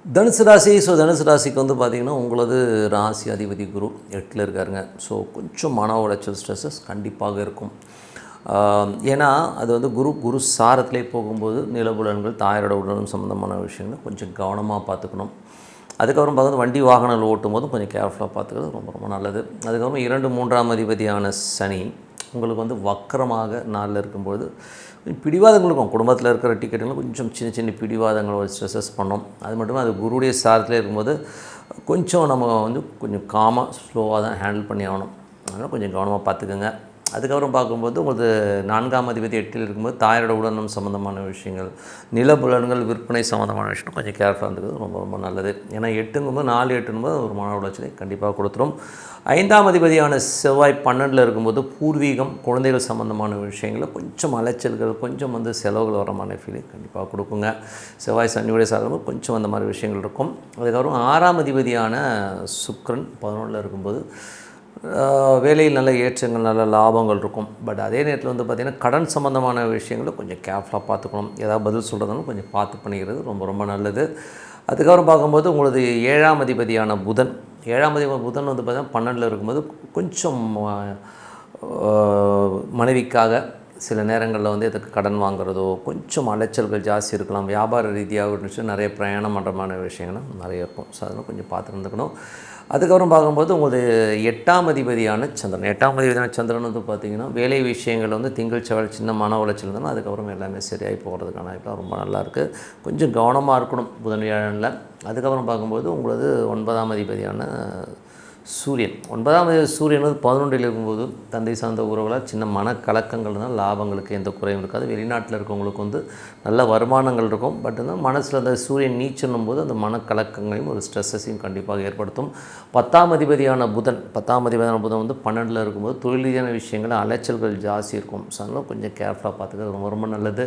தனுசு ராசி. தனுசு ராசிக்கு வந்து பார்த்திங்கன்னா உங்களது ராசி அதிபதி குரு 8ல் இருக்காருங்க. ஸோ கொஞ்சம் மன உளைச்சல் ஸ்ட்ரெஸ்ஸஸ் கண்டிப்பாக இருக்கும். ஏன்னா அது வந்து குரு சாரத்திலே போகும்போது நிலபுலன்கள் தாயாரோட உடலும் சம்மந்தமான விஷயங்களை கொஞ்சம் கவனமாக பார்த்துக்கணும். அதுக்கப்புறம் பார்த்திங்கன்னா வண்டி வாகனங்கள் ஓட்டும் போதும் கொஞ்சம் கேர்ஃபுல்லாக பார்த்துக்கிறது ரொம்ப ரொம்ப நல்லது. அதுக்கப்புறம் 2, 3ஆம் அதிபதியான சனி உங்களுக்கு வந்து வக்கரமாக நாளில் இருக்கும்போது பிடிவாதங்கள் இருக்கும். குடும்பத்தில் இருக்கிற டிக்கெட்டுகளும் கொஞ்சம் சின்ன சின்ன பிடிவாதங்கள் ஒரு ஸ்ட்ரெஸ்ஸஸ் பண்ணோம். அது மட்டும் அது குருடைய சாரத்திலே இருக்கும்போது கொஞ்சம் நம்ம வந்து கொஞ்சம் காமாக ஸ்லோவாக தான் ஹேண்டில் பண்ணி ஆகணும். அதனால் கொஞ்சம் கவனமாக பார்த்துக்கோங்க. அதுக்கப்புறம் பார்க்கும்போது உங்களுக்கு 4ஆம் அதிபதி 8ல் இருக்கும்போது தாயாரோட உடல்நலம் சம்மந்தமான விஷயங்கள், நிலபுலன்கள் விற்பனை சம்மந்தமான விஷயம் கொஞ்சம் கேர்ஃபுல்லாக இருந்துக்கிறது ரொம்ப ரொம்ப நல்லது. ஏன்னா 8ங்கும்போது 4, 8ங்கும்போது ஒரு மன உளைச்சலை கண்டிப்பாக கொடுத்துரும். 5ஆம் அதிபதியான செவ்வாய் 12ல் இருக்கும்போது பூர்வீகம், குழந்தைகள் சம்மந்தமான விஷயங்களில் கொஞ்சம் அலைச்சல்கள், கொஞ்சம் வந்து செலவுகள் வர மாதிரி ஃபீலிங் கண்டிப்பாக கொடுக்குங்க. செவ்வாய் சனியுடைய சாதகம் கொஞ்சம் அந்த மாதிரி விஷயங்கள் இருக்கும். அதுக்கப்புறம் 6ஆம் அதிபதியான சுக்கிரன் 11ல் இருக்கும்போது வேலையில் நல்ல ஏற்றங்கள், நல்ல லாபங்கள் இருக்கும். பட் அதே நேரத்தில் வந்து பார்த்திங்கன்னா கடன் சம்மந்தமான விஷயங்களை கொஞ்சம் கேர்ஃபுல்லாக பார்த்துக்கணும். ஏதாவது பதில் சொல்கிறதுனாலும் கொஞ்சம் பார்த்து பண்ணிக்கிறது ரொம்ப ரொம்ப நல்லது. அதுக்கப்புறம் பார்க்கும்போது உங்களது 7ஆம் அதிபதியான புதன் புதன் வந்து பார்த்திங்கன்னா 12ல் இருக்கும்போது கொஞ்சம் மனைவிக்காக சில நேரங்களில் வந்து இதுக்கு கடன் வாங்குறதோ கொஞ்சம் அலைச்சல்கள் ஜாஸ்தி இருக்கலாம். வியாபார ரீதியாக இருந்துச்சு நிறைய பிரயாணம் பண்ணுறமான விஷயங்களும் நிறைய இருக்கும். ஸோ அதெல்லாம் கொஞ்சம் பார்த்து இருந்துக்கணும். அதுக்கப்புறம் பார்க்கும்போது உங்களுக்கு 8ஆம் அதிபதியான சந்திரன் வந்து பார்த்திங்கன்னா வேலை விஷயங்கள் வந்து திங்கள் செவ்வாய் சின்ன மன உளைச்சல் இருந்தாலும் அதுக்கப்புறம் எல்லாமே சரியாகி போகிறதுக்கான வாய்ப்புலாம் ரொம்ப நல்லாயிருக்கு. கொஞ்சம் கவனமாக இருக்கணும் புதன் வியாழனில். அதுக்கப்புறம் பார்க்கும்போது உங்களது 9ஆம் அதிபதியான சூரியன் 9ஆம் அதிபதி சூரியன் வந்து 11ல் இருக்கும்போது தந்தை சார்ந்த உறவுகளால் சின்ன மனக்கலக்கங்கள்னால் லாபங்களுக்கு எந்த குறையும் இருக்காது. வெளிநாட்டில் இருக்கவங்களுக்கு வந்து நல்ல வருமானங்கள் இருக்கும். பட் வந்து மனசில் அந்த சூரியன் நீச்சலும் போது அந்த மனக்கலக்கங்களையும் ஒரு ஸ்ட்ரெஸ்ஸையும் கண்டிப்பாக ஏற்படுத்தும். 10ஆம் அதிபதியான புதன் வந்து 12ல் இருக்கும்போது தொழில் ரீதியான விஷயங்கள் அலைச்சல்கள் ஜாஸ்தி இருக்கும். ஸோ அதனால் கொஞ்சம் கேர்ஃபுல்லாக பார்த்துக்கிறது ரொம்ப ரொம்ப நல்லது.